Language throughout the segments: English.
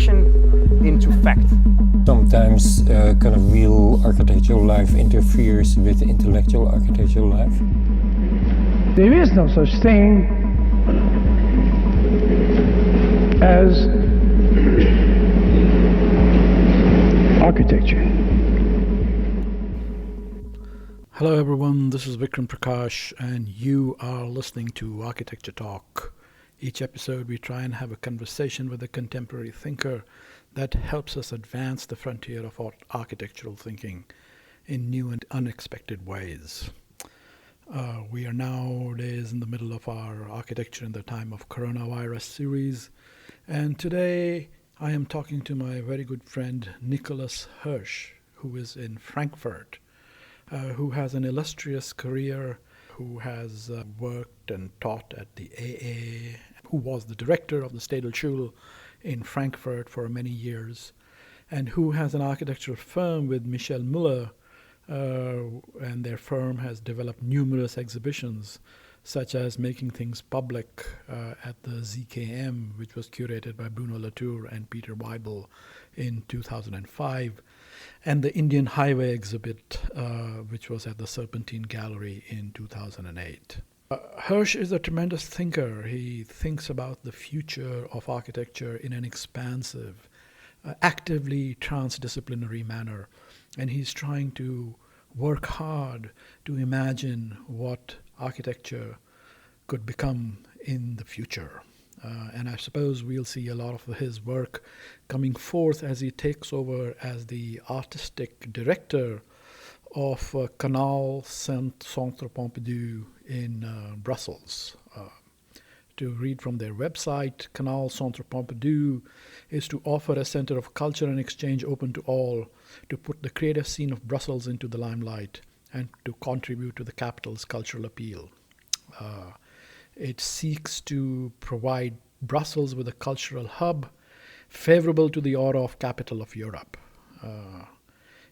fiction into fact. Sometimes kind of real architectural life interferes with intellectual architectural life. There is no such thing as architecture. Hello everyone, this is Vikram Prakash and you are listening to Architecture Talk. Each episode we try and have a conversation with a contemporary thinker that helps us advance the frontier of architectural thinking in new and unexpected ways. We are nowadays in the middle of our Architecture in the Time of Coronavirus series, and today I am talking to my very good friend Nikolaus Hirsch, who is in Frankfurt, who has an illustrious career, who has worked and taught at the AA, who was the director of the Städelschule in Frankfurt for many years, and who has an architectural firm with Michel Müller, and their firm has developed numerous exhibitions, such as Making Things Public at the ZKM, which was curated by Bruno Latour and Peter Weibel in 2005, and the Indian Highway exhibit, which was at the Serpentine Gallery in 2008. Hirsch is a tremendous thinker. He thinks about the future of architecture in an expansive, actively transdisciplinary manner, and he's trying to work hard to imagine what architecture could become in the future. And I suppose we'll see a lot of his work coming forth as he takes over as the artistic director of Canal Centre Pompidou in Brussels. To read from their website, Canal Centre Pompidou is to offer a center of culture and exchange open to all, to put the creative scene of Brussels into the limelight, and to contribute to the capital's cultural appeal. It seeks to provide Brussels with a cultural hub favorable to the aura of capital of Europe.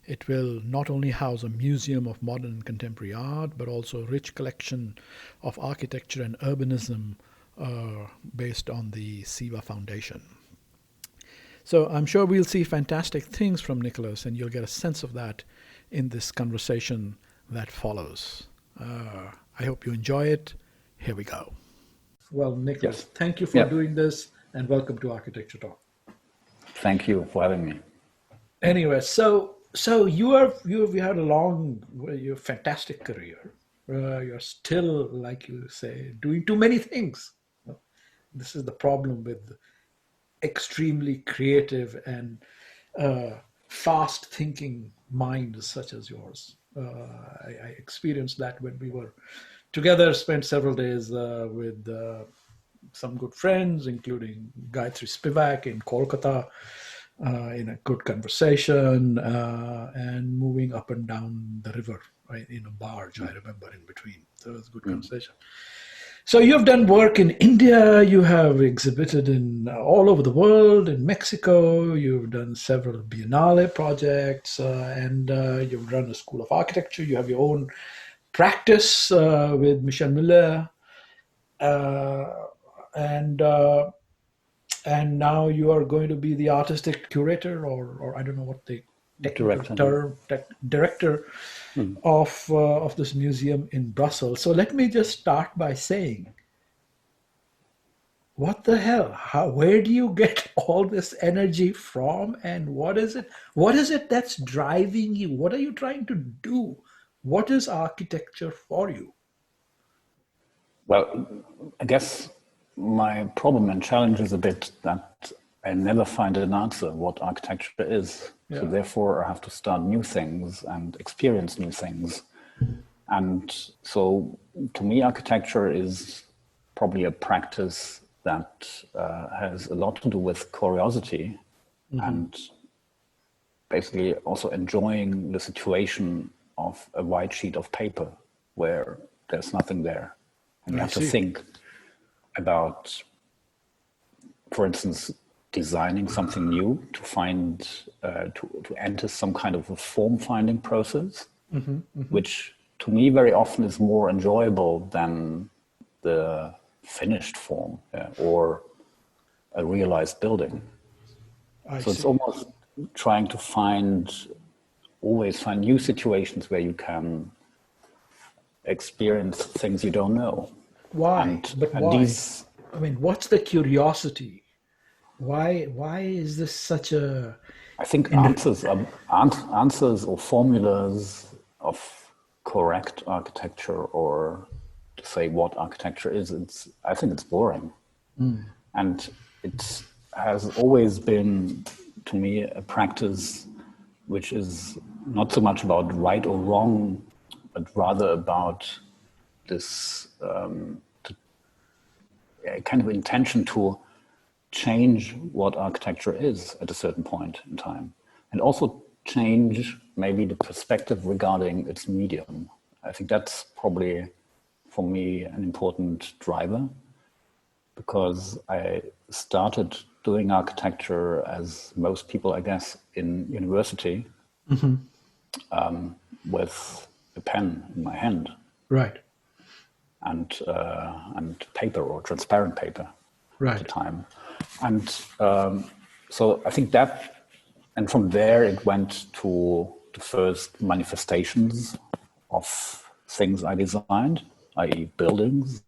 It will not only house a museum of modern and contemporary art, but also a rich collection of architecture and urbanism based on the SIVA Foundation. So I'm sure we'll see fantastic things from Nikolaus, and you'll get a sense of that in this conversation that follows. I hope you enjoy it. Here we go. Well, Nikolaus, yes. Thank you for doing this, and welcome to Architecture Talk. Thank you for having me. Anyway, so you had a fantastic career. You're still, like you say, doing too many things. This is the problem with extremely creative and fast-thinking minds such as yours. I experienced that when we were together, spent several days with some good friends, including Gayatri Spivak in Kolkata, in a good conversation, and moving up and down the river, right, in a barge, I remember, in between. So it was a good conversation. So you've done work in India, you have exhibited in all over the world, in Mexico, you've done several Biennale projects, and you've run a school of architecture, you have your own practice with Michel Müller, and now you are going to be the artistic curator, or I don't know what the technical term, director of this museum in Brussels. So let me just start by saying, what the hell? Where do you get all this energy from, and what is it? What is it that's driving you? What are you trying to do? What is architecture for you? Well, I guess my problem and challenge is a bit that I never find an answer what architecture is. Yeah. So therefore I have to start new things and experience new things. And so to me, architecture is probably a practice that has a lot to do with curiosity and basically also enjoying the situation of a white sheet of paper where there's nothing there. And you have to think about, for instance, designing something new to find, to enter some kind of a form finding process, which to me very often is more enjoyable than the finished form or a realized building. I So it's see. almost trying to always find new situations where you can experience things you don't know. Why? But And why? these, I mean, what's the curiosity? Why is this such a I think, in, answers or formulas of correct architecture, or to say what architecture is, I think it's boring. And it has always been, to me, a practice which is not so much about right or wrong, but rather about this kind of intention to change what architecture is at a certain point in time, and also change maybe the perspective regarding its medium. I think that's probably, for me, an important driver, because I started doing architecture, as most people, I guess, in university, with a pen in my hand right, and paper, or transparent paper at the right, time. And so I think that, and from there it went to the first manifestations of things I designed, i.e. buildings.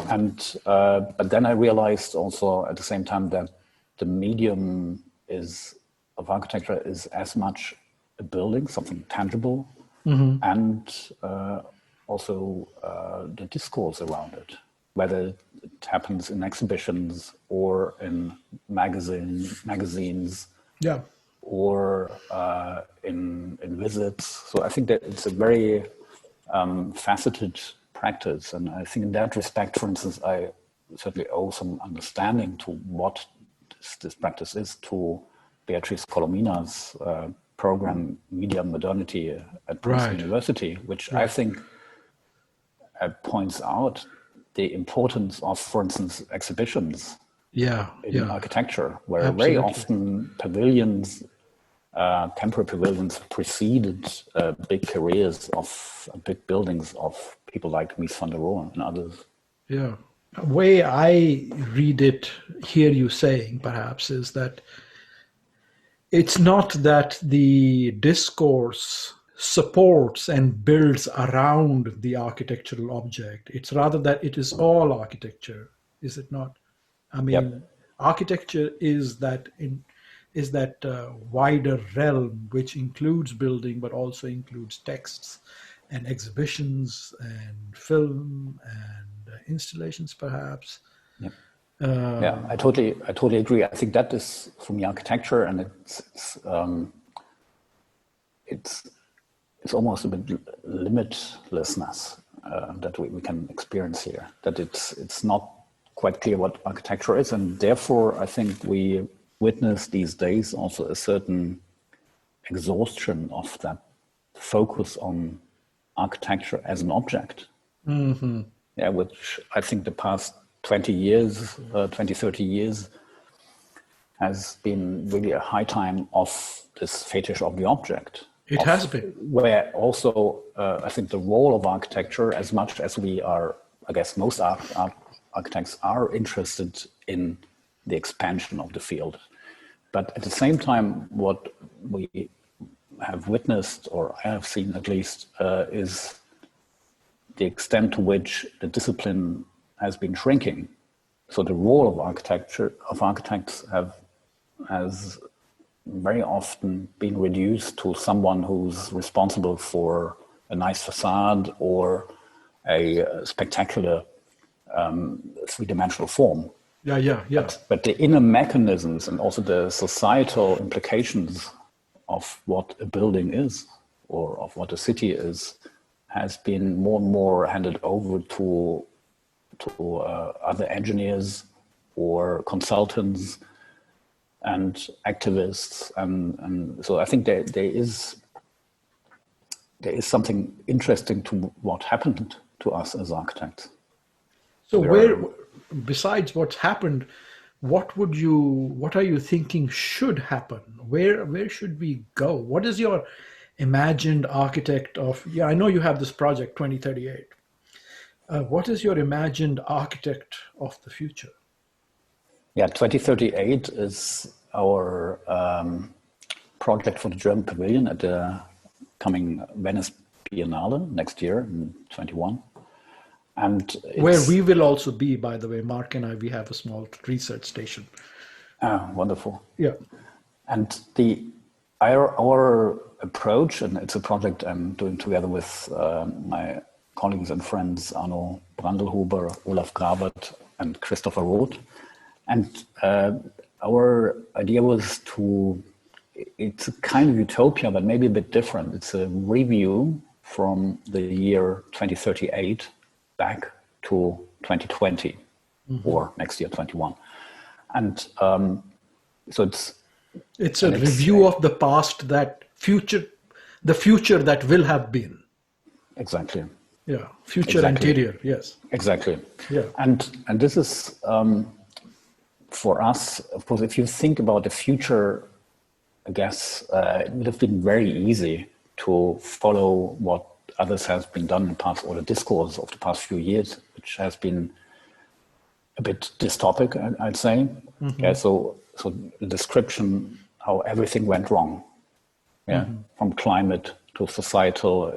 And but then I realized also at the same time that the medium of architecture is as much a building, something tangible, and also the discourse around it, whether it happens in exhibitions or in magazines, yeah, or in visits. So I think that it's a very faceted practice, and I think in that respect, for instance, I certainly owe some understanding to what this practice is to Beatrice Colomina's program Media Modernity at Princeton right, University, which I think points out the importance of, for instance, exhibitions yeah, in yeah, architecture, where very absolutely. often pavilions, temporary pavilions, preceded big careers of big buildings of people like Mies van der Rohe and others. Yeah. Way I read it, hear you saying perhaps, is that it's not that the discourse supports and builds around the architectural object. It's rather that it is all architecture, is it not? I mean, Yep. architecture is that wider realm which includes building, but also includes texts and exhibitions and film and installations, perhaps. Yep. Yeah, I totally agree. I think that is, for me, architecture, and it's almost a bit limitlessness that we can experience here. That it's not quite clear what architecture is, and therefore I think we witness these days also a certain exhaustion of that focus on architecture as an object. Mm-hmm. Yeah, which I think the past 20 years, 20, 30 years has been really a high time of this fetish of the object. It has been. Where also, I think the role of architecture, as much as we are, I guess most architects are interested in the expansion of the field. But at the same time, what we have witnessed, or I have seen at least, is the extent to which the discipline has been shrinking. So the role of architects has very often been reduced to someone who's responsible for a nice facade or a spectacular three-dimensional form. Yeah. But the inner mechanisms and also the societal implications of what a building is, or of what a city is, has been more and more handed over to other engineers or consultants and activists, and so I think there is something interesting to what happened to us as architects. So besides what's happened, what are you thinking should happen? Where should we go? What is your imagined architect of, I know you have this project 2038. What is your imagined architect of the future? Yeah, 2038 is our project for the German Pavilion at the coming Venice Biennale next year in 21. And where we will also be, by the way, Mark and I, we have a small research station. Wonderful. Yeah. And our approach, and it's a project I'm doing together with my colleagues and friends, Arno Brandelhuber, Olaf Grabert, and Christopher Roth. And our idea was it's a kind of utopia, but maybe a bit different. It's a review from the year 2038 back to 2020 or next year, 21. And so it's a review of the past, the future that will have been. Exactly. Yeah, future anterior, yes. Exactly. Yeah. And this is, for us, of course, if you think about the future, I guess it would have been very easy to follow what others have been done in the past, or the discourse of the past few years, which has been a bit dystopic, I'd say. Yeah, so the description how everything went wrong, from climate to societal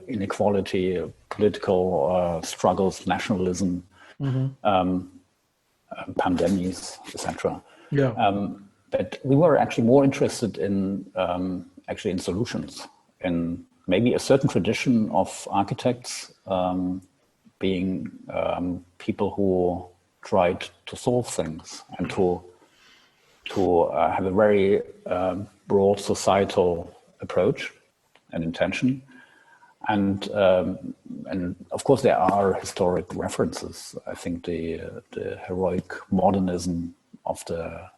inequality, political struggles, nationalism, pandemics, etc. Yeah. But we were actually more interested in solutions, in maybe a certain tradition of architects being people who tried to solve things and to have a very broad societal approach and intention. And of course there are historic references. I think the heroic modernism of the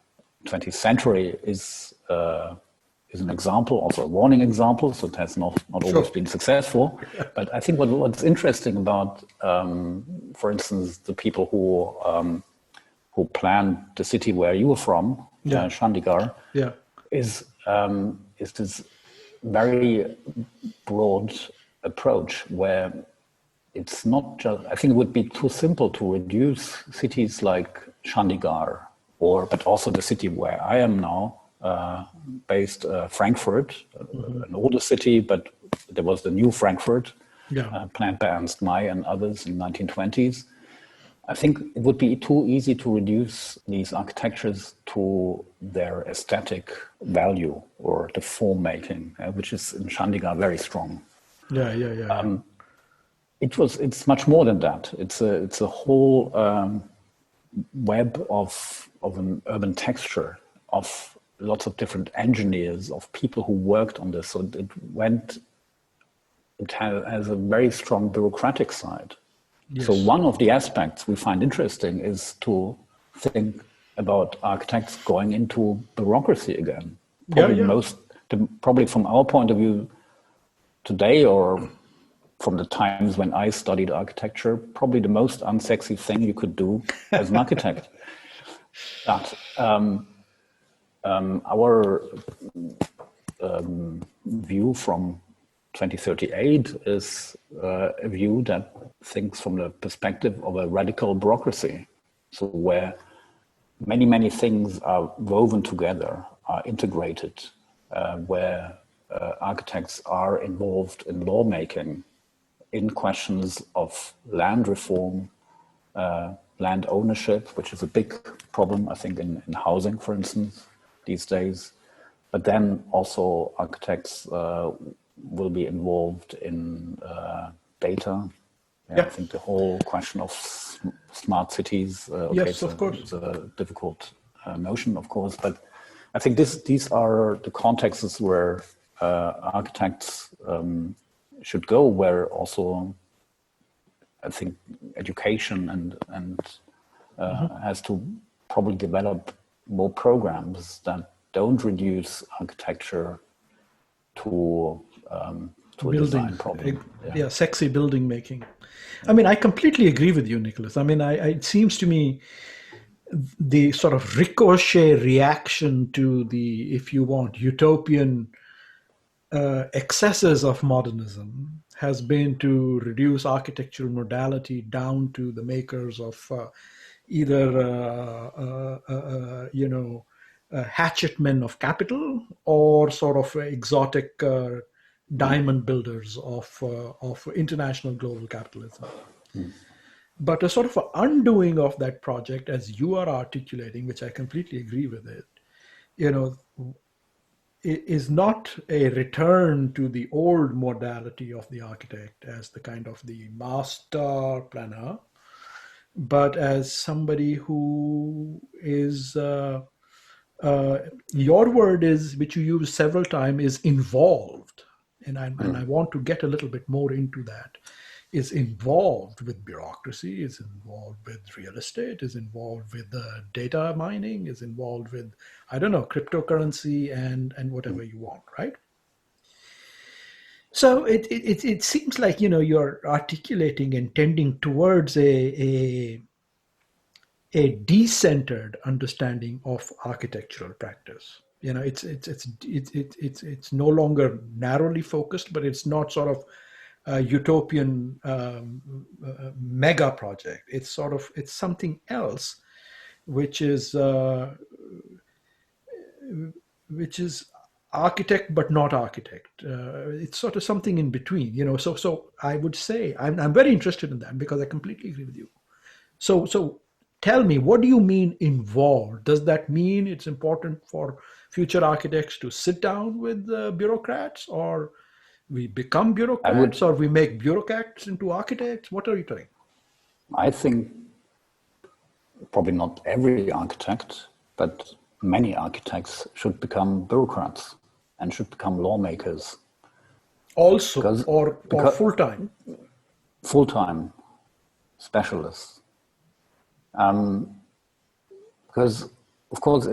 20th century is an example, also a warning example, so it has not always been successful. But I think what's interesting about, for instance, the people who planned the city where you were from, Chandigarh, is this very broad approach where it's not just, I think it would be too simple to reduce cities like Chandigarh, but also the city where I am now, based Frankfurt, an older city, but there was the new Frankfurt, planned by Ernst May and others in the 1920s. I think it would be too easy to reduce these architectures to their aesthetic value or the form making, which is in Chandigarh very strong. It's much more than that. It's a whole web of an urban texture, of lots of different engineers, of people who worked on this. So it has a very strong bureaucratic side. Yes. So one of the aspects we find interesting is to think about architects going into bureaucracy again. Probably from our point of view today, or from the times when I studied architecture, probably the most unsexy thing you could do as an architect. But our view from 2038 is a view that thinks from the perspective of a radical bureaucracy. So where many, many things are woven together, are integrated, where architects are involved in lawmaking, in questions of land reform, land ownership, which is a big problem, I think, in housing, for instance, these days. But then also architects will be involved in data. I think the whole question of smart cities, of course, it's a difficult notion, of course. But I think these are the contexts where architects should go, where also I think education and has to probably develop more programs that don't reduce architecture to a design problem. Sexy building making. I mean, I completely agree with you, Nicholas. I mean, it seems to me the sort of ricochet reaction to the, if you want, utopian excesses of modernism has been to reduce architectural modality down to the makers of either hatchetmen of capital or sort of exotic diamond builders of international global capitalism. But a sort of an undoing of that project, as you are articulating, which I completely agree with it, it is not a return to the old modality of the architect as the kind of the master planner, but as somebody who is, your word is, which you use several times, is involved. And I want to get a little bit more into that. Is involved with bureaucracy, is involved with real estate, is involved with data mining, is involved with, I don't know, cryptocurrency and whatever you want, right? So it seems like, you're articulating and tending towards a decentered understanding of architectural practice. It's no longer narrowly focused, but it's not sort of a utopian mega project. It's something else, which is architect but not architect. It's sort of something in between, So I would say I'm very interested in that because I completely agree with you. So tell me, what do you mean involved? Does that mean it's important for future architects to sit down with bureaucrats, or we become bureaucrats, or we make bureaucrats into architects? What are you saying? I think probably not every architect, but many architects should become bureaucrats and should become lawmakers. Also, or full-time? Full-time specialists. Because, of course,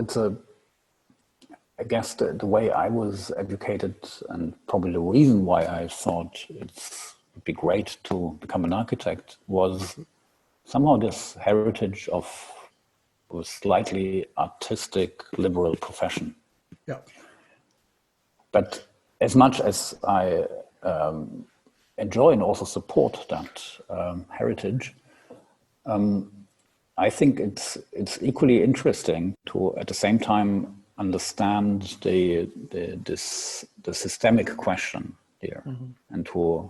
I guess the way I was educated, and probably the reason why I thought it'd be great to become an architect, was somehow this heritage of a slightly artistic, liberal profession. Yeah. But as much as I enjoy and also support that heritage, I think it's equally interesting to, at the same time, understand the systemic question here, and to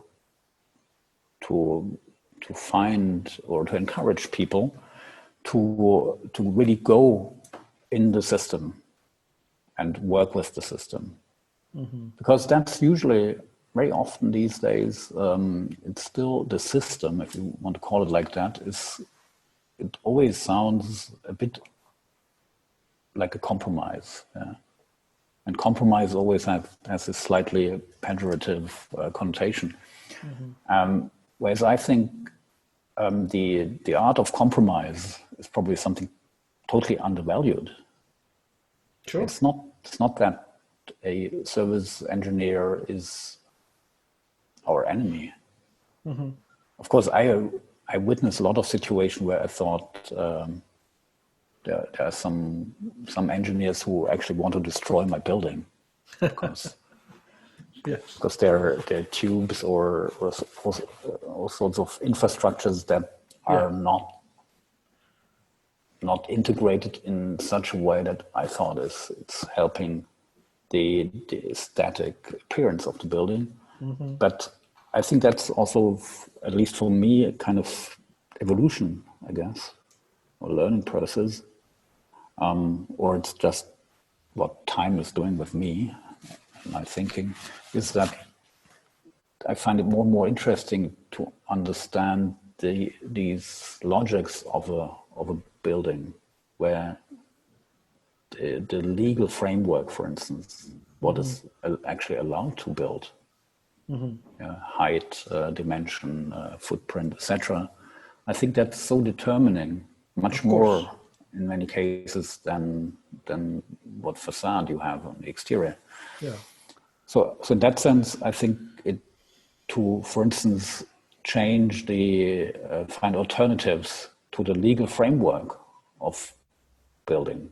find or to encourage people to really go in the system and work with the system, because that's usually very often these days it's still the system, if you want to call it like that, it always sounds a bit like a compromise, and compromise always has a slightly pejorative connotation. Whereas I think the art of compromise is probably something totally undervalued. Sure. It's not that a service engineer is our enemy. Of course, I witnessed a lot of situations where I thought there are some engineers who actually want to destroy my building because because they're tubes or all sorts of infrastructures that are not integrated in such a way that I thought it's helping the aesthetic appearance of the building. But I think that's also, at least for me, a kind of evolution, I guess, or learning process, or it's just what time is doing with me. My thinking is that I find it more and more interesting to understand these logics of a building, where the legal framework, for instance, what is actually allowed to build, height, dimension, footprint, etc. I think that's so determining, much more in many cases than what facade you have on the exterior. Yeah. So in that sense, I think for instance, change find alternatives to the legal framework of building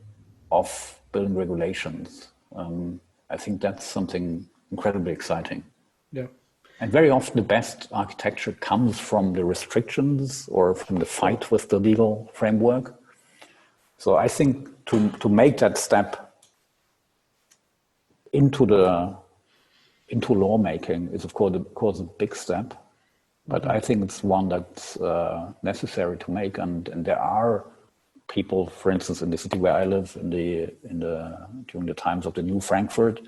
regulations. I think that's something incredibly exciting. Yeah. And very often the best architecture comes from the restrictions or from the fight with the legal framework. So I think to make that step into lawmaking is of course a big step, but I think it's one that's necessary to make. And there are people, for instance, in the city where I live, during the times of the new Frankfurt,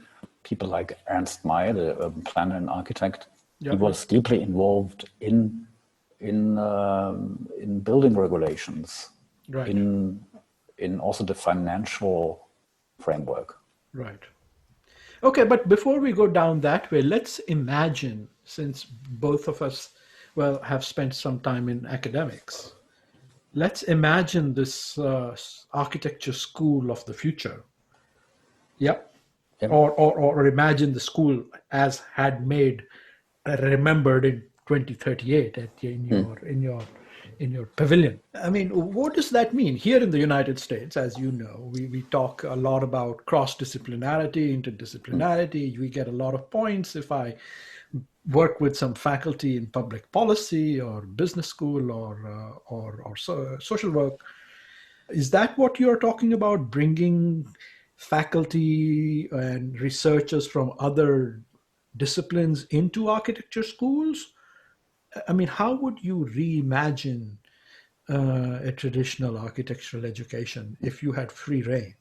people like Ernst May, the urban planner and architect. He was deeply involved in building regulations, in also the financial framework. Right. Okay, but before we go down that way, let's imagine, since both of us, have spent some time in academics, let's imagine this architecture school of the future. Yep. Or imagine the school as had made, remembered in 2038 in your pavilion. I mean, what does that mean? Here in the United States, as you know, we talk a lot about cross-disciplinarity, interdisciplinarity. We get a lot of points if I work with some faculty in public policy or business school or social work. Is that what you're talking about, bringing faculty and researchers from other disciplines into architecture schools? I mean, how would you reimagine a traditional architectural education if you had free reign?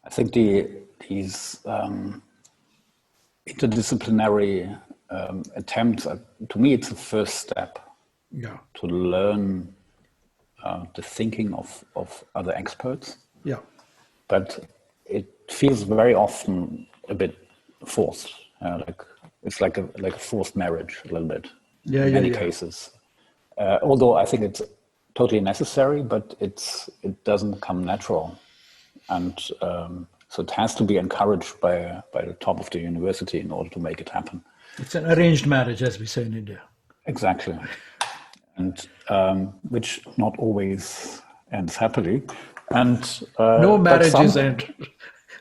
I think these interdisciplinary attempts, to me, it's the first step to learn the thinking of other experts. Yeah. But it feels very often a bit forced, it's like a forced marriage a little bit in many cases. Although I think it's totally necessary, but it doesn't come natural, and so it has to be encouraged by the top of the university in order to make it happen. It's an arranged marriage, as we say in India. Exactly, and which not always ends happily. And no marriages end.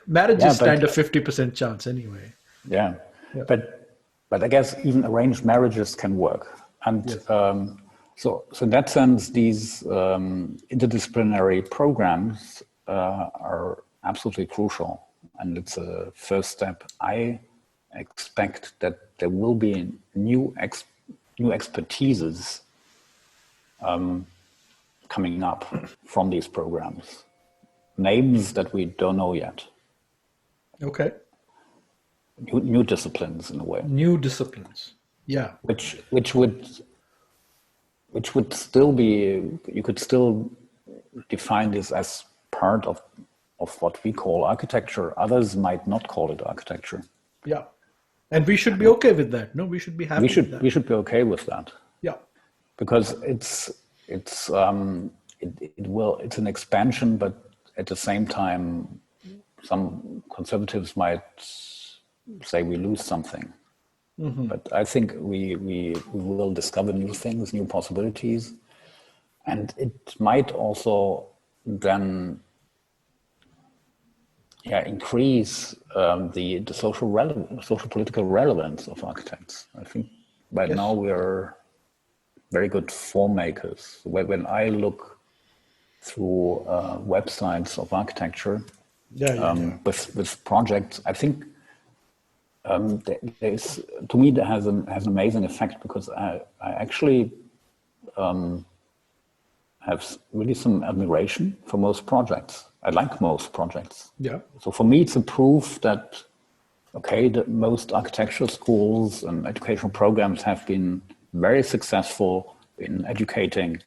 Marriages stand a 50% chance anyway. Yeah. But I guess even arranged marriages can work. And so in that sense, these interdisciplinary programs are absolutely crucial. And it's a first step. I expect that there will be new expertises coming up from these programs. Names that we don't know yet. Okay. New disciplines in a way. New disciplines, yeah. Which would still be, you could still define this as part of what we call architecture. Others might not call it architecture. Yeah, and we should be okay with that. No, we should be happy. With that. We should be okay with that. Yeah, because it's an expansion, but at the same time, some conservatives might say we lose something. Mm-hmm. But I think we will discover new things, new possibilities. And it might also then increase the social political relevance of architects. I think right now we're very good form makers. When I look through websites of architecture with projects, I think there's, to me, that has an amazing effect, because I actually have really some admiration for most projects. I like most projects. Yeah. So for me, it's a proof that, that most architectural schools and educational programs have been very successful in educating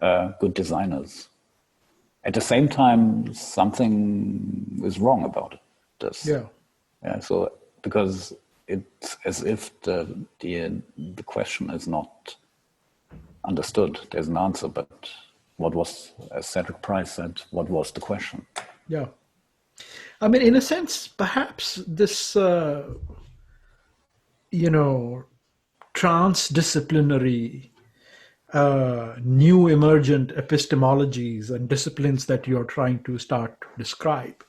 good designers. At the same time, something is wrong about this. Yeah. So because it's as if the question is not understood. There's an answer, but what was, as Cedric Price said, what was the question? Yeah. I mean, in a sense, perhaps this, transdisciplinary, new emergent epistemologies and disciplines that you're trying to start to describe.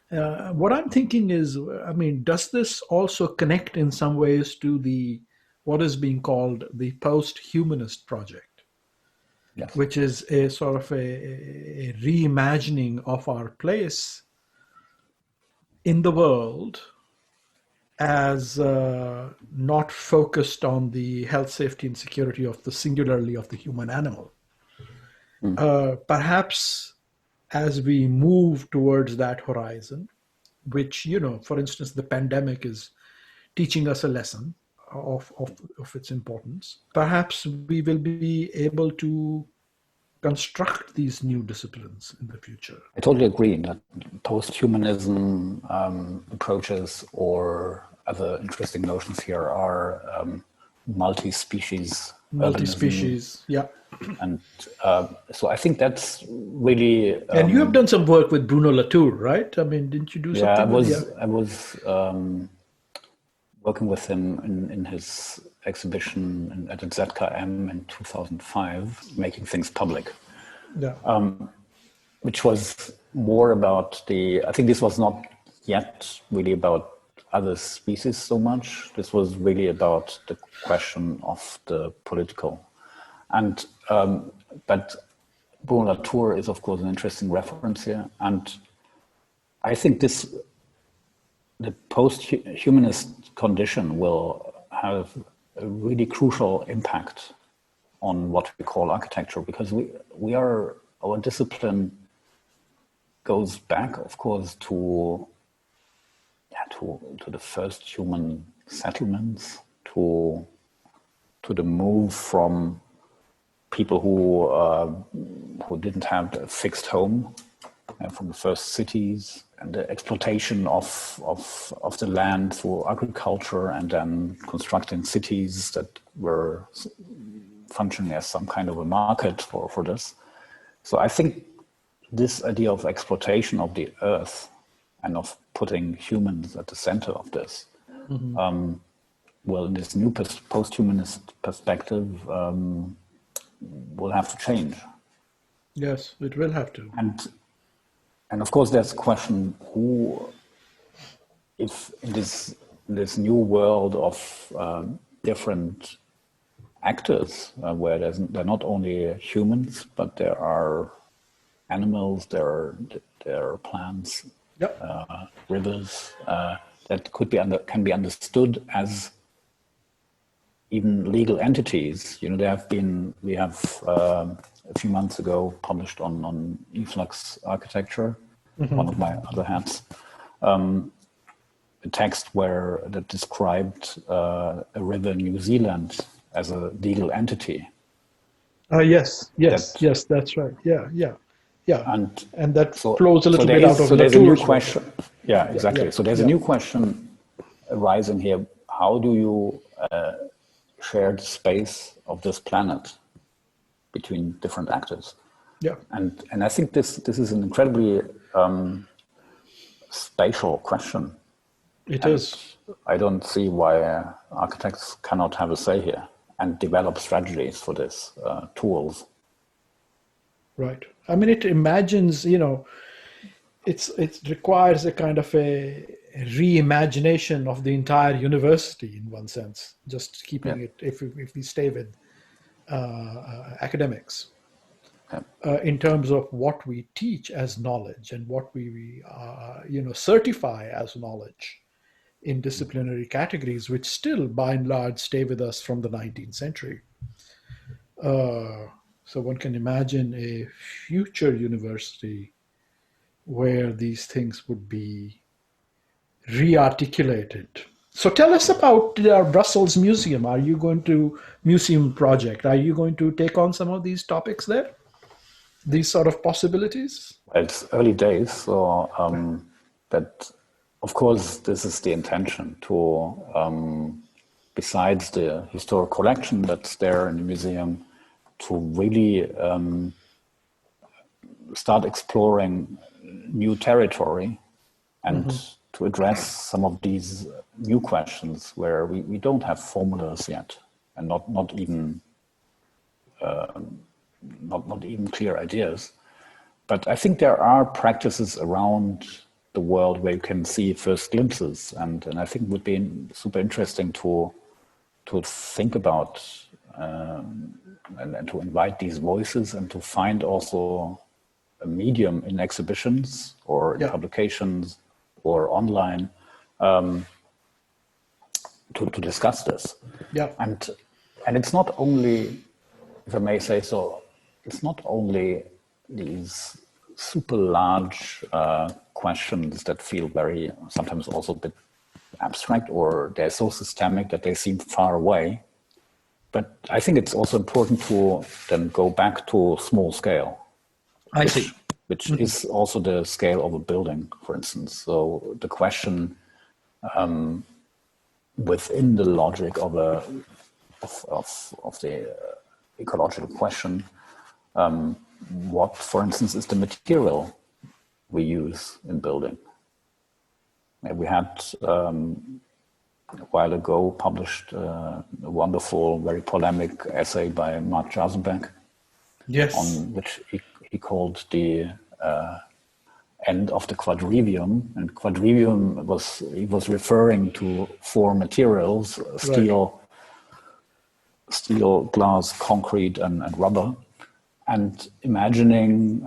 What I'm thinking is, I mean, does this also connect in some ways to what is being called the posthumanist project? Yes. which is a sort of a reimagining of our place in the world as not focused on the health, safety, and security of the singularly of the human animal. Perhaps as we move towards that horizon, which, for instance, the pandemic is teaching us a lesson of its importance, perhaps we will be able to construct these new disciplines in the future. I totally agree that posthumanism approaches or other interesting notions here are multi-species. Multi-species, yeah. And so I think that's really... and you have done some work with Bruno Latour, right? I mean, didn't you do something? I was working with him in his exhibition at the ZKM in 2005, Making Things Public. Yeah. Which was more about I think this was not yet really about other species so much. This was really about the question of the political. And, but Bruno Latour is of course an interesting reference here. And I think the post-humanist condition will have a really crucial impact on what we call architecture, because our discipline goes back, of course, to the first human settlements, to the move from people who didn't have a fixed home, from the first cities, and the exploitation of the land through agriculture, and then constructing cities that were functioning as some kind of a market for this. So I think this idea of exploitation of the earth and of putting humans at the center of this, well, in this new post-humanist perspective, will have to change. Yes, it will have to. And of course, there's a question if in this new world of different actors, where they're not only humans, but there are animals, there are plants, Yep. Rivers that can be understood as even legal entities. We have a few months ago published on influx architecture, one of my other hats, a text that described a river in New Zealand as a legal entity. Yes, that's right. Yeah. And that So, flows a little so bit out of so there's a new Latour's work. question. Yeah, exactly. So there's a new question arising here. How do you share the space of this planet between different actors? Yeah. And I think this is an incredibly spatial question. It is. I don't see why architects cannot have a say here and develop strategies for this, tools. Right. I mean, it imagines, it requires a kind of a reimagination of the entire university in one sense, just keeping it, if we stay with academics, in terms of what we teach as knowledge and what we certify as knowledge in disciplinary categories, which still by and large stay with us from the 19th century. So one can imagine a future university where these things would be re-articulated. So tell us about our Brussels Museum. Are you going to museum project? Are you going to take on some of these topics there? These sort of possibilities? It's early days, so but of course this is the intention to, besides the historic collection that's there in the museum, to really start exploring new territory and to address some of these new questions where we don't have formulas yet, and not even clear ideas. But I think there are practices around the world where you can see first glimpses, and I think it would be super interesting to think about and to invite these voices and to find also a medium in exhibitions or in publications or online to discuss this. And it's not only, if I may say so, it's not only these super large questions that feel very, sometimes also a bit abstract, or they're so systemic that they seem far away. But I think it's also important to then go back to small scale. I see. Which is also the scale of a building, for instance. So the question within the logic of the ecological question, what, for instance, is the material we use in building? We had a while ago published a wonderful, very polemic essay by Mark Jasenbeck, on which he called the end of the quadrivium. And quadrivium he was referring to four materials: steel, glass, concrete, and rubber, and imagining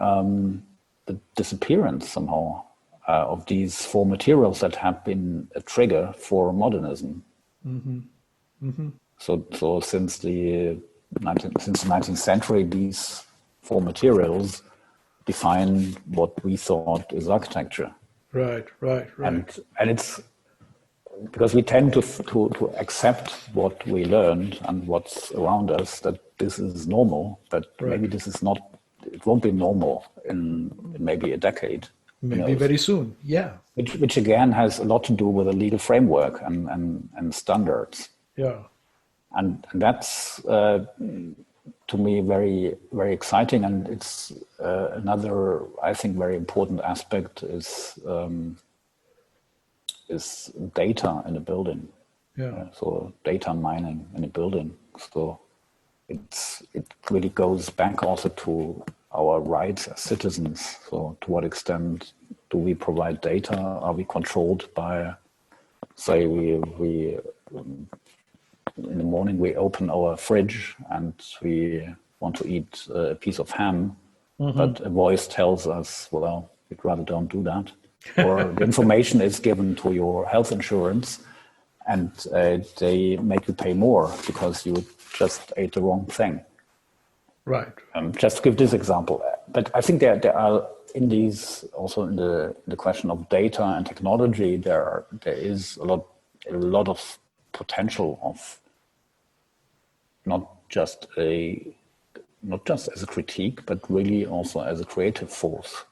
the disappearance somehow of these four materials that have been a trigger for modernism. So since the 19th century, these four materials define what we thought is architecture. Right. And it's because we tend to accept what we learned and what's around us, that this is normal, but maybe this is not, it won't be normal in maybe a decade. Maybe very soon, Which again has a lot to do with a legal framework and standards. And that's to me very, very exciting, and it's another, I think, very important aspect is data in a building. So data mining in a building. So it really goes back also to our rights as citizens. So to what extent do we provide data? Are we controlled by, say, we in the morning we open our fridge and we want to eat a piece of ham, but a voice tells us, well, we'd rather don't do that. Or the information is given to your health insurance and they make you pay more because you just ate the wrong thing. Just to give this example. But I think there are in these, also in the question of data and technology, there is a lot of potential of not just as a critique, but really also as a creative force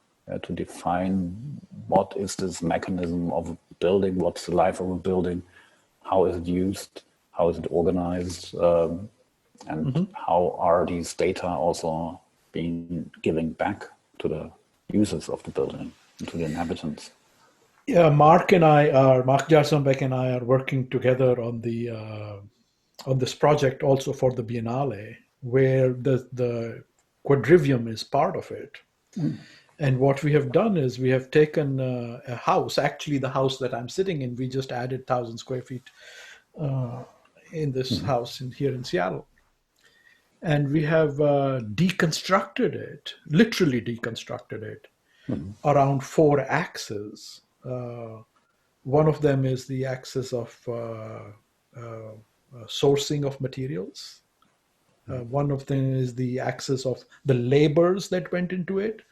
to define what is this mechanism of a building, what's the life of a building, how is it used, how is it organized, and how are these data also being given back to the users of the building, to the inhabitants. Mark Jasenbeck and I are working together on this project also for the Biennale, where the quadrivium is part of it. And what we have done is we have taken a house, actually the house that I'm sitting in, we just added 1,000 square feet in this house here in Seattle. And we have deconstructed it, literally deconstructed it, around four axes. One of them is the axis of sourcing of materials. One of them is the axis of the labors that went into it.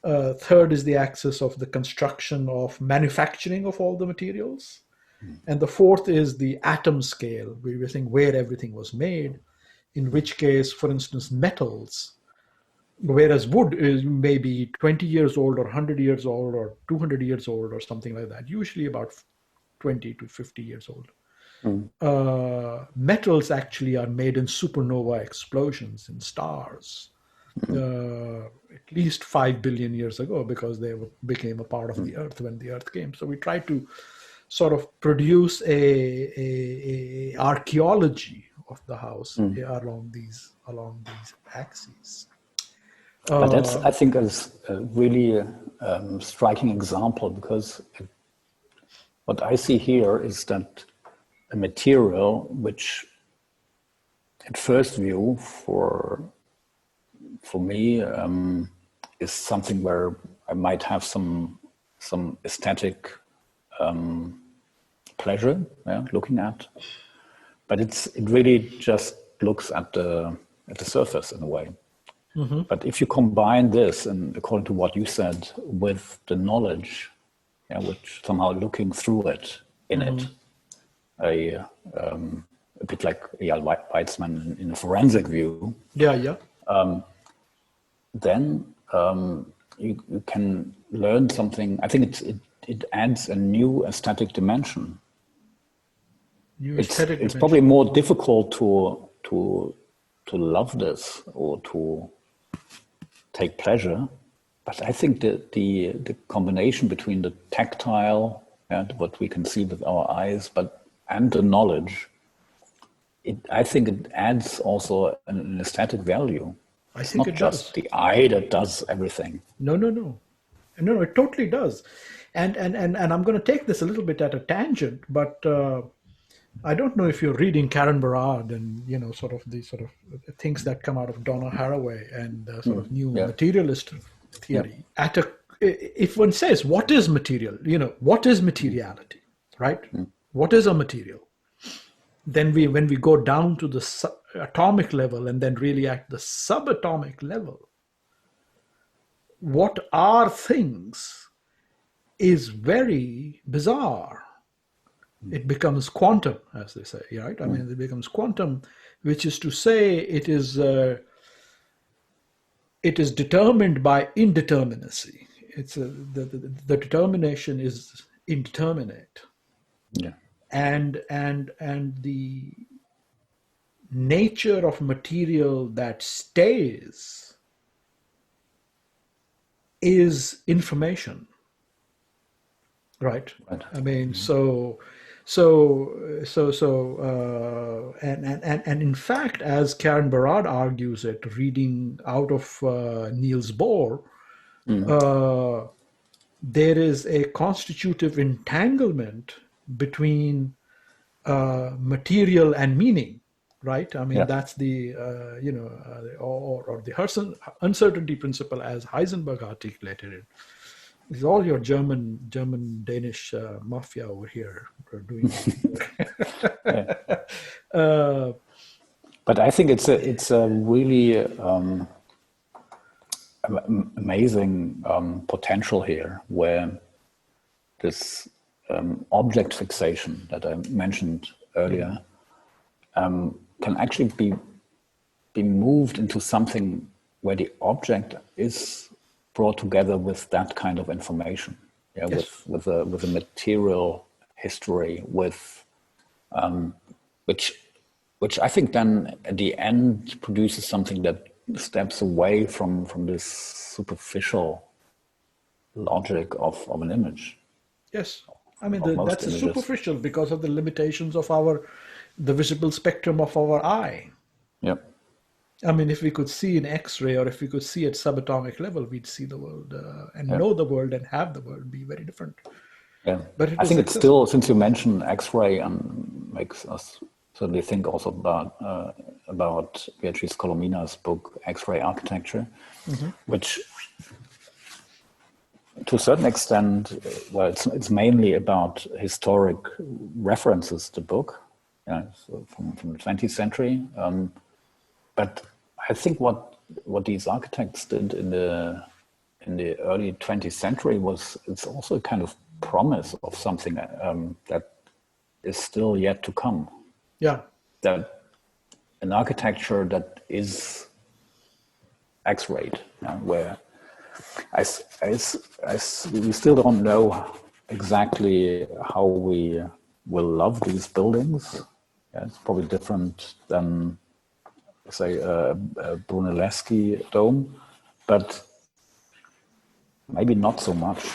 Third is the axis of the construction of manufacturing of all the materials. And the fourth is the atom scale, where we're saying where everything was made, in which case, for instance, metals, whereas wood is maybe 20 years old or 100 years old or 200 years old or something like that, usually about 20 to 50 years old. Metals actually are made in supernova explosions in stars, at least 5 billion years ago, because they became a part of the Earth when the Earth came. So we try to sort of produce a archaeology of the house along these axes. But that's, I think, is a really striking example, because what I see here is that a material which at first view, for me, is something where I might have some aesthetic pleasure, looking at, but it really just looks at the surface in a way. Mm-hmm. But if you combine this, and according to what you said, with the knowledge, which somehow looking through it, in it, a bit like Eyal Weizmann in a forensic view. Then you can learn something. I think it adds a new aesthetic dimension. It's probably more difficult to love this or to take pleasure, but I think the combination between the tactile and what we can see with our eyes, and the knowledge, I think it adds also an aesthetic value. I think it does. Not just the eye that does everything. No, it totally does. And I'm going to take this a little bit at a tangent, but I don't know if you're reading Karen Barad and sort of the things that come out of Donna Haraway and sort of new materialist theory. If one says what is material, what is materiality, right? What is a material? Then when we go down to the atomic level and then really at the subatomic level, what are things is very bizarre. It becomes quantum, as they say, right? I mean, it becomes quantum, which is to say it is determined by indeterminacy. It's the determination is indeterminate. Yeah. And the nature of material that stays is information, right? I mean, and in fact, as Karen Barad argues it, reading out of Niels Bohr, there is a constitutive entanglement between material and meaning, right? I mean, that's the or the uncertainty principle, as Heisenberg articulated it. It's all your German Danish mafia over here are doing. But I think it's a really amazing potential here, where this object fixation that I mentioned earlier can actually be moved into something where the object is brought together with that kind of information, with a material history, with which I think then at the end produces something that steps away from this superficial logic of an image. Yes, I mean that's images. Superficial because of the limitations of the visible spectrum of our eye. Yep. I mean, if we could see an X-ray, or if we could see at subatomic level, we'd see the world and know the world and have the world be very different. Yeah, but I think it's still, since you mentioned X-ray, makes us certainly think also about Beatrice Colomina's book X-ray Architecture, which, to a certain extent, well, it's mainly about historic references. The book, so from the 20th century. But I think what these architects did in the early 20th century it's also a kind of promise of something that is still yet to come. Yeah. That an architecture that is X-rayed, where we still don't know exactly how we will love these buildings. It's probably different than, say, a Brunelleschi dome, but maybe not so much.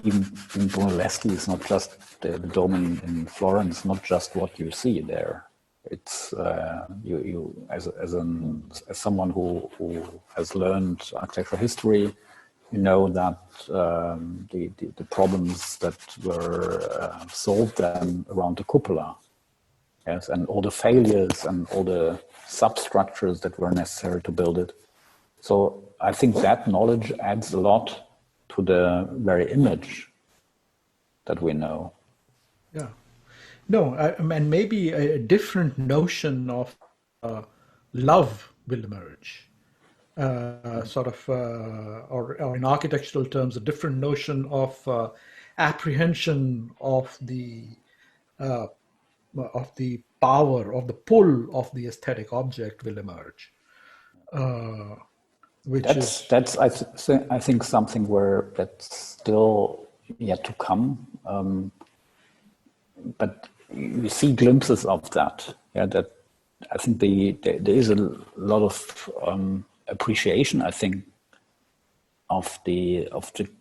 Even Brunelleschi is not just the dome in Florence, not just what you see there. It's you as someone who has learned architectural history, you know that the problems that were solved then around the cupola, yes, and all the failures and all the substructures that were necessary to build it. So I think that knowledge adds a lot to the very image that we know. Yeah. No, and maybe a different notion of love will emerge. Or in architectural terms, a different notion of apprehension of the power, of the pull of the aesthetic object will emerge. That's I think something where that's still yet to come, but you see glimpses of that. Yeah, that I think there is a lot of appreciation, I think, of the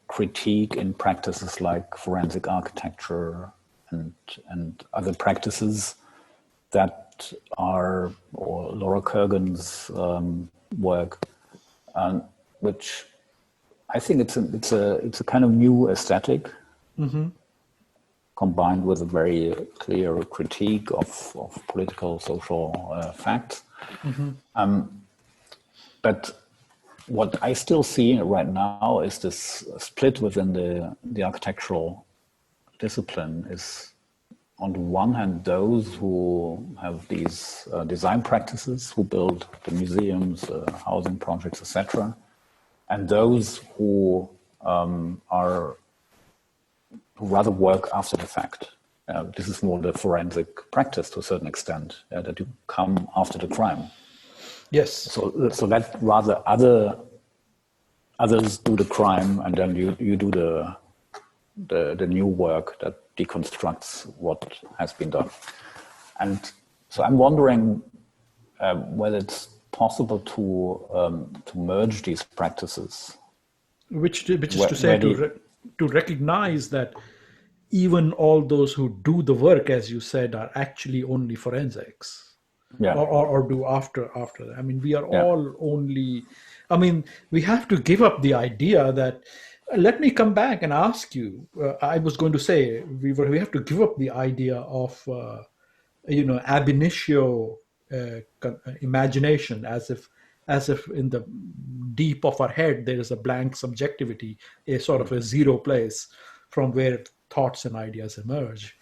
critique in practices like forensic architecture and other practices that are, or Laura Kurgan's work, which I think it's a kind of new aesthetic, combined with a very clear critique of political, social facts. But what I still see right now is this split within the architectural discipline is, on the one hand, those who have these design practices, who build the museums, housing projects, etc., and those who who rather work after the fact. This is more the forensic practice to a certain extent, that you come after the crime. Yes. So that rather others do the crime, and then you do the new work that deconstructs what has been done. And so I'm wondering whether it's possible to merge these practices. Which is to say, to recognize that even all those who do the work, as you said, are actually only forensics. Yeah. Or do after that. I mean, we are all only, I mean, we have to give up the idea that, let me come back and ask you, I was going to say, we have to give up the idea of, ab initio imagination, as if in the deep of our head, there is a blank subjectivity, a sort of a zero place from where thoughts and ideas emerge.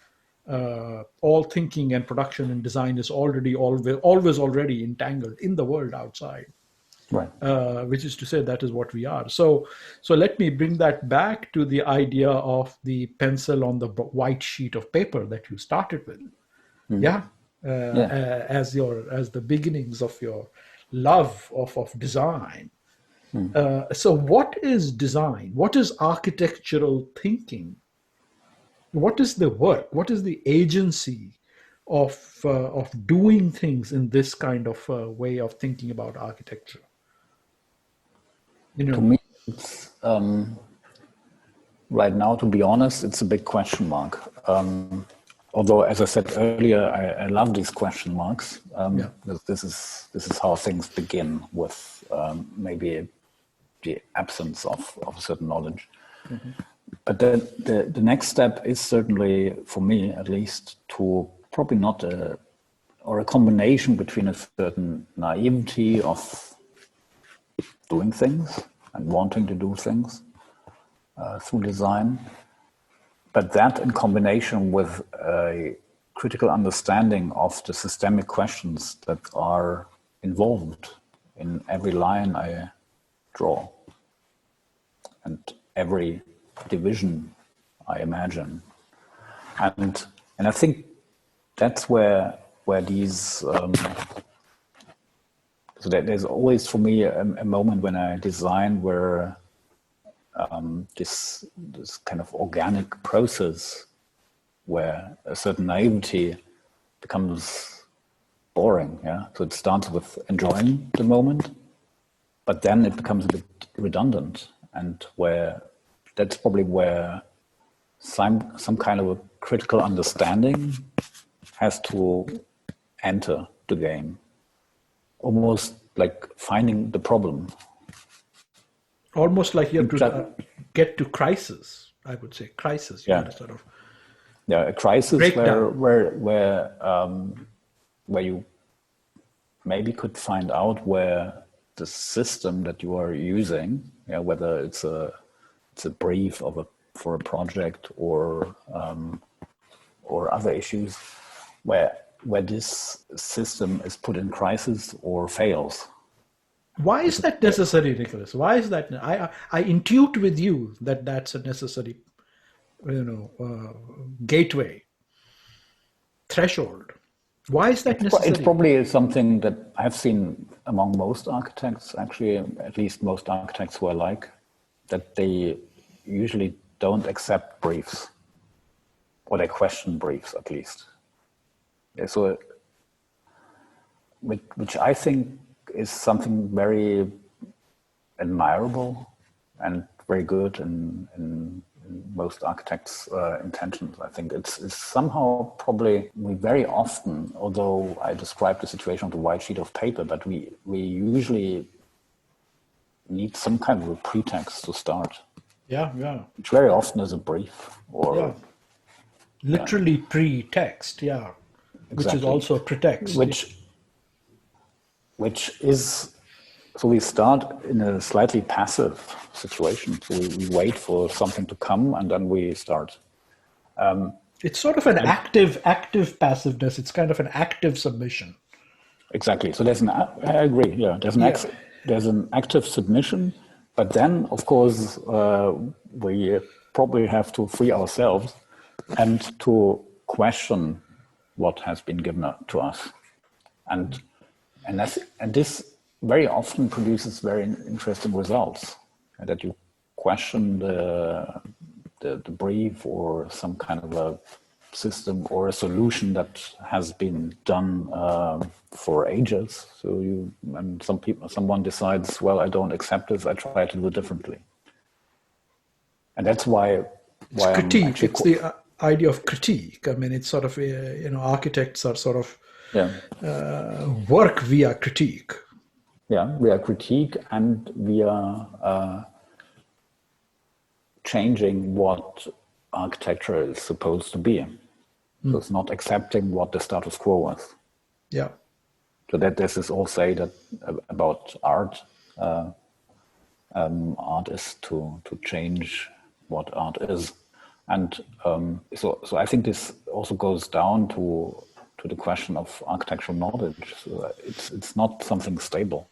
All thinking and production and design is always already entangled in the world outside, right? Which is to say, that is what we are. So let me bring that back to the idea of the pencil on the white sheet of paper that you started with. As the beginnings of your love of design. So what is design? What is architectural thinking? What is the work? What is the agency of doing things in this kind of way of thinking about architecture? To me, it's, right now, to be honest, it's a big question mark. Although, as I said earlier, I love these question marks. This is how things begin, with maybe the absence of a certain knowledge. But the next step is certainly, for me at least, to probably not a combination between a certain naivety of doing things and wanting to do things through design, but that in combination with a critical understanding of the systemic questions that are involved in every line I draw and every division I imagine. And I think that's where these so that there's always for me a moment when I design where this kind of organic process where a certain naivety becomes boring. So it starts with enjoying the moment, but then it becomes a bit redundant, and that's probably where some kind of a critical understanding has to enter the game, almost like finding the problem. Almost like you have to get to crisis, I would say. Crisis, you have to sort of a crisis where where you maybe could find out where the system that you are using, whether it's a brief for a project or other issues, where this system is put in crisis or fails. Why is that necessary, Nicholas? Why is that? I intuit with you that that's a necessary, gateway, threshold. Why is that necessary? It's probably something that I've seen among most architects, actually, at least most architects who I like, that they usually don't accept briefs, or they question briefs at least. So, which I think is something very admirable and very good in most architects' intentions. I think it's somehow probably, we very often, although I described the situation of the white sheet of paper, but we usually need some kind of a pretext to start. Yeah. Which very often is a brief or... Literally pretext, exactly. Which is also a pretext. Which is, so we start in a slightly passive situation. So we wait for something to come and then we start. It's sort of an active passiveness. It's kind of an active submission. Exactly. So I agree. Yeah, there's an active submission, but then of course we probably have to free ourselves and to question what has been given to us, and this very often produces very interesting results. That you question the brief or some kind of a system or a solution that has been done for ages. So someone decides, well, I don't accept this. I try to do it differently, and that's why. It's critique. It's the idea of critique. I mean, it's sort of architects are sort of work via critique. Yeah, via critique and via changing what architecture is supposed to be. So it's not accepting what the status quo is. Yeah. So that this is all say that about art. Art is to change what art is. And so I think this also goes down to the question of architectural knowledge. So it's not something stable.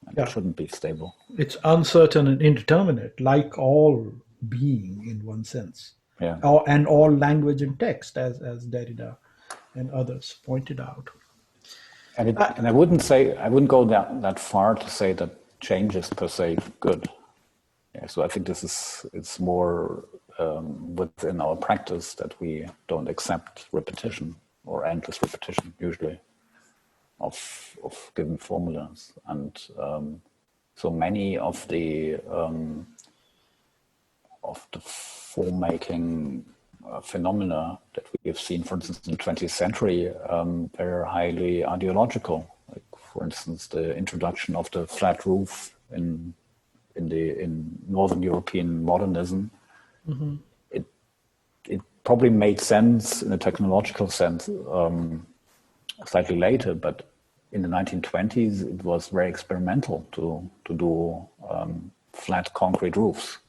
And it shouldn't be stable. It's uncertain and indeterminate, like all being in one sense. Yeah. And all language and text, as Derrida and others pointed out. And I wouldn't go that far to say that change is per se good. Yeah, so I think it's more within our practice that we don't accept repetition or endless repetition usually of given formulas, and so many of the form-making phenomena that we have seen, for instance, in the 20th century, they're highly ideological. Like, for instance, the introduction of the flat roof in Northern European modernism. Mm-hmm. It probably made sense in a technological sense slightly later, but in the 1920s it was very experimental to do flat concrete roofs.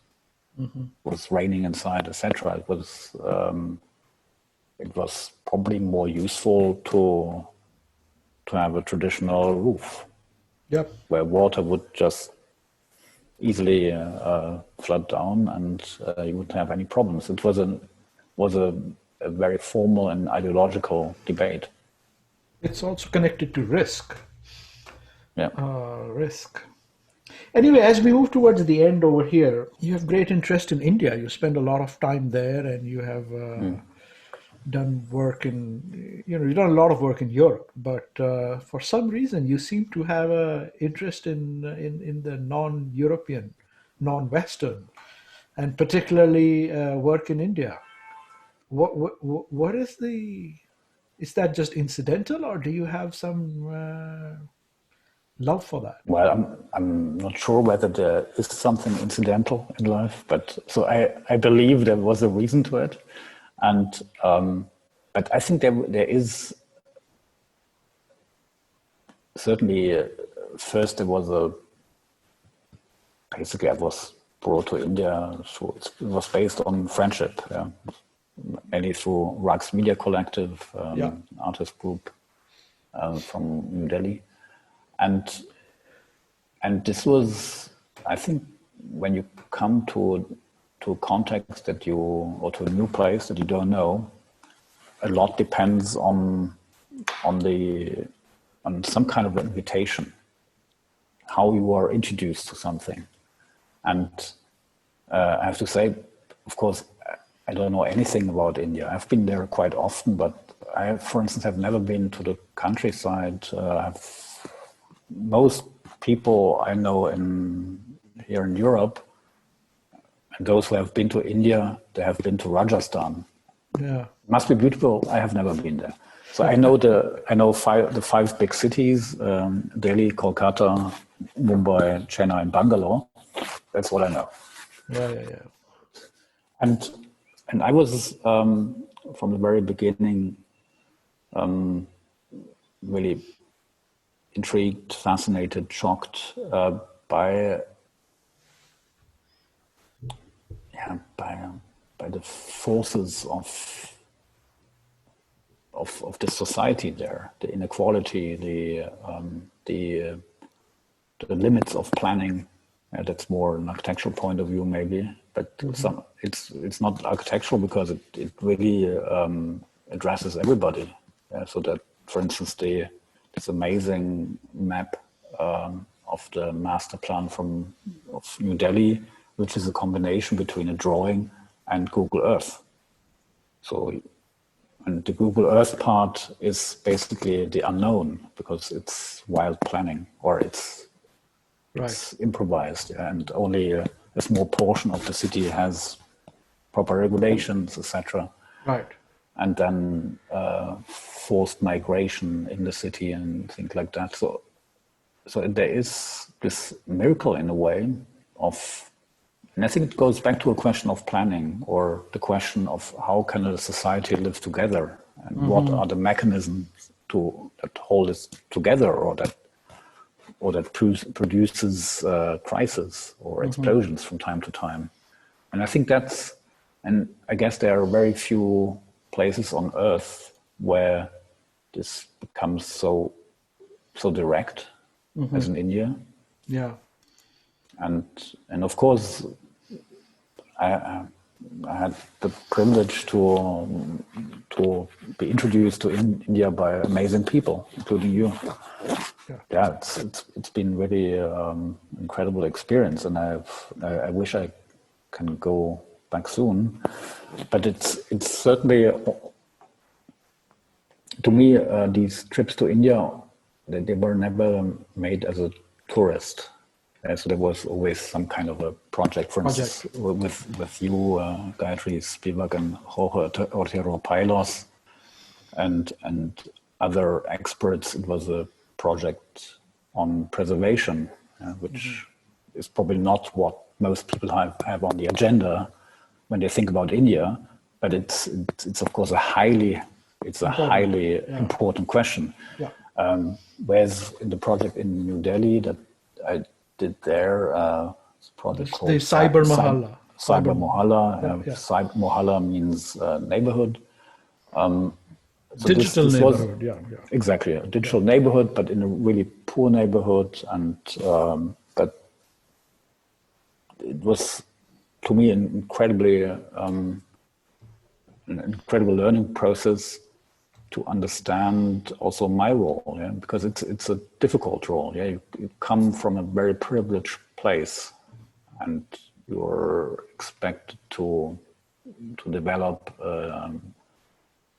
Mm-hmm. It was raining inside, etc. It was probably more useful to have a traditional roof, where water would just easily flood down, and you wouldn't have any problems. It was a very formal and ideological debate. It's also connected to risk. Yeah. Risk. Anyway, as we move towards the end over here, you have great interest in India. You spend a lot of time there, and you have done work you've done a lot of work in Europe, but for some reason you seem to have an interest in the non-European, non-Western, and particularly work in India. What is is that just incidental, or do you have some love for that? Well, I'm not sure whether there is something incidental in life, but so I believe there was a reason to it. And but I think there is certainly, first there was basically I was brought to India, so it was based on friendship, mainly through Rags Media Collective, artist group from New Delhi. And this was, I think, when you come to a context or to a new place that you don't know, a lot depends on some kind of invitation, how you are introduced to something. And I have to say, of course, I don't know anything about India. I've been there quite often, but I, for instance, have never been to the countryside. Most people I know here in Europe, and those who have been to India, they have been to Rajasthan. Yeah, must be beautiful. I have never been there, so I know the five big cities: Delhi, Kolkata, Mumbai, Chennai, and Bangalore. That's what I know. Yeah. And I was from the very beginning really intrigued, fascinated, shocked by the forces of the society there, the inequality, the limits of planning. That's more an architectural point of view, maybe, but it's not architectural because it really addresses everybody. So that, for instance, this amazing map of the master plan of New Delhi, which is a combination between a drawing and Google Earth. So, and the Google Earth part is basically the unknown because it's wild planning, or it's improvised, and only a small portion of the city has proper regulations, etc. Right. And then forced migration in the city and things like that. So there is this miracle in a way of, and I think it goes back to a question of planning, or the question of how can a society live together, and what are the mechanisms that hold it together, or that produces crisis or explosions from time to time. And I think and I guess there are very few places on Earth where this becomes so direct as in India. Yeah. And of course, I had the privilege to be introduced to India by amazing people, including you. Yeah, it's been really incredible experience, and I wish I can go back soon. But it's certainly, to me, these trips to India, they were never made as a tourist. So there was always some kind of a project, for instance, with you, Gayatri Spivak and Jorge Otero Pailos, and other experts. It was a project on preservation, which is probably not what most people have on the agenda when they think about India, but it's of course a highly important question. Yeah. Whereas in the project in New Delhi that I did there, project called the Cyber Mohalla. Cyber Mohalla. Cyber Mohalla means neighborhood. So digital this neighborhood, was, exactly, a digital neighborhood, but in a really poor neighborhood, and but it was, to me, an incredible learning process to understand also my role, because it's a difficult role. You come from a very privileged place, and you're expected to develop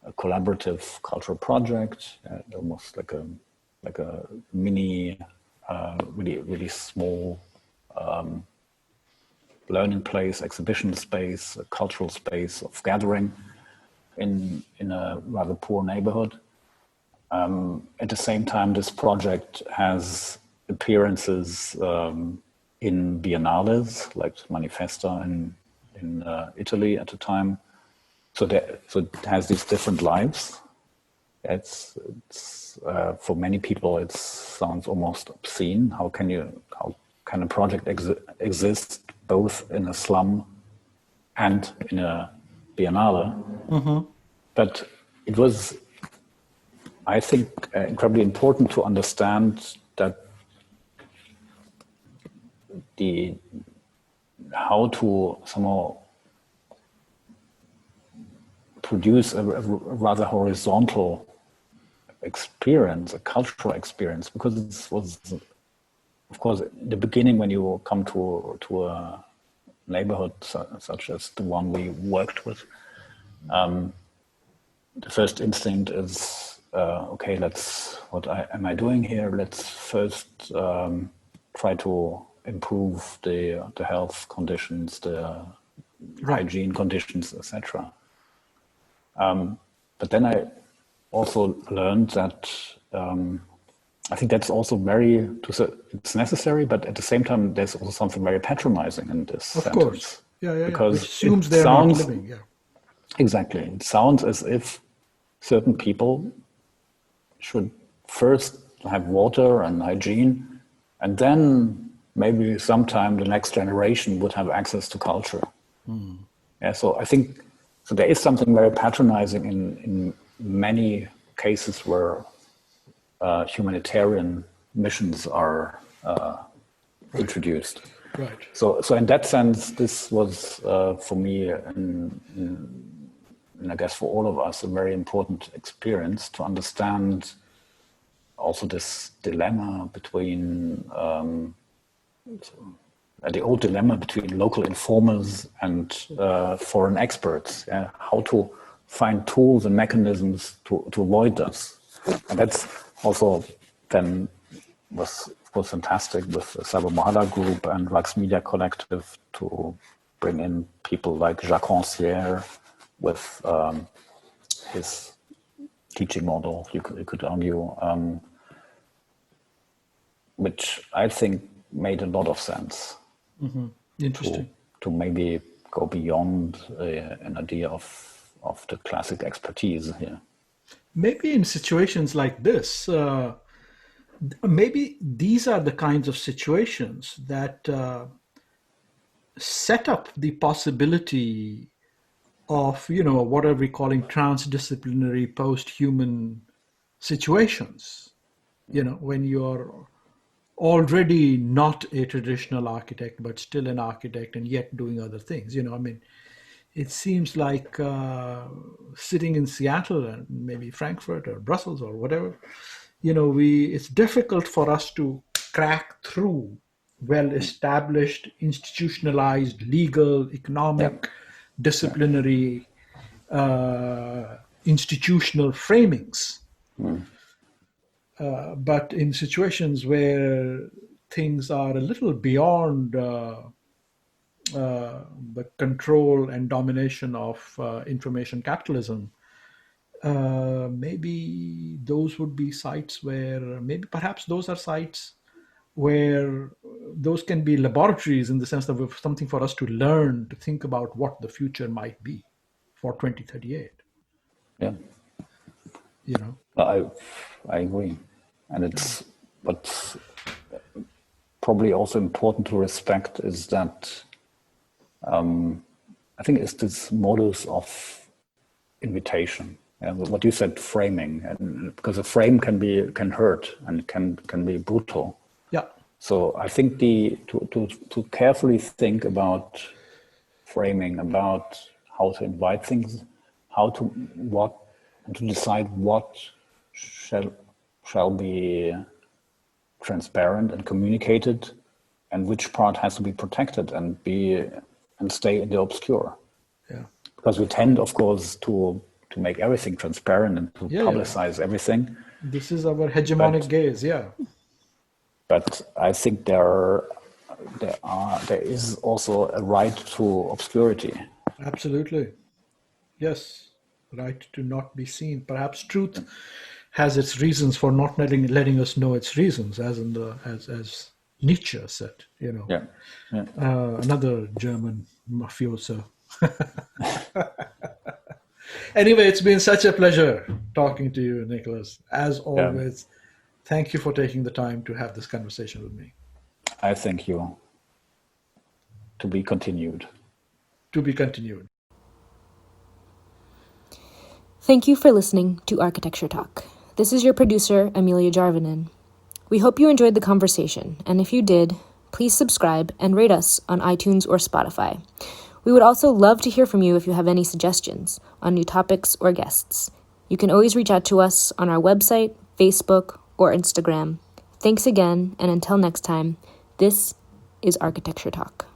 a collaborative cultural project, almost like a mini, really small learning place, exhibition space, a cultural space of gathering in a rather poor neighborhood. At the same time, this project has appearances in biennales, like Manifesta in Italy at the time. So it has these different lives. It's because for many people it sounds almost obscene. How can a project exist both in a slum and in a biennale? But it was, I think, incredibly important to understand that how to somehow produce a rather horizontal experience, a cultural experience, because it was, of course, in the beginning when you come to a neighborhood such as the one we worked with, the first instinct is, okay, what am I doing here? Let's first try to improve the health conditions, the hygiene conditions, etc. But then I also learned that I think that's also it's necessary, but at the same time, there's also something very patronizing in this Of sentence. course. Yeah. Because Which assumes they're not living. Yeah. Exactly. It sounds as if certain people should first have water and hygiene, and then maybe sometime the next generation would have access to culture. Yeah, so I think there is something very patronizing in many cases where humanitarian missions are introduced. Right. So in that sense, this was for me, and I guess for all of us, a very important experience to understand also this dilemma between the old dilemma between local informers and foreign experts. Yeah? How to find tools and mechanisms to avoid this. And that's also then was fantastic with the Cyber Mahala Group and Rax Media Collective to bring in people like Jacques Rancière with his teaching model, you could argue, which I think made a lot of sense. Interesting. To maybe go beyond an idea of the classic expertise here. Maybe in situations like this, maybe these are the kinds of situations that set up the possibility of, what are we calling transdisciplinary post-human situations, when you're already not a traditional architect, but still an architect and yet doing other things. It seems like sitting in Seattle and maybe Frankfurt or Brussels or whatever, it's difficult for us to crack through well-established, institutionalized, legal, economic, disciplinary, institutional framings. But in situations where things are a little beyond the control and domination of information capitalism, maybe those would be sites where, perhaps those are sites where those can be laboratories in the sense of something for us to learn, to think about what the future might be for 2038. Yeah. I agree. And what's probably also important to respect is that I think it's this modus of invitation. What you said, framing, and because a frame can hurt and can be brutal. Yeah. So I think to carefully think about framing, about how to invite things, and to decide what shall be transparent and communicated, and which part has to be protected and stay in the obscure. Yeah. Because we tend, of course, to make everything transparent and to publicize everything. This is our hegemonic gaze, yeah. But I think there is also a right to obscurity. Absolutely. Yes. Right to not be seen. Perhaps truth has its reasons for not letting us know its reasons, as Nietzsche said, Yeah. Another German mafioso. Anyway, it's been such a pleasure talking to you, Nicholas. As always, thank you for taking the time to have this conversation with me. I thank you. To be continued. To be continued. Thank you for listening to Architecture Talk. This is your producer, Amelia Jarvinen. We hope you enjoyed the conversation, and if you did, please subscribe and rate us on iTunes or Spotify. We would also love to hear from you if you have any suggestions on new topics or guests. You can always reach out to us on our website, Facebook, or Instagram. Thanks again, and until next time, this is Architecture Talk.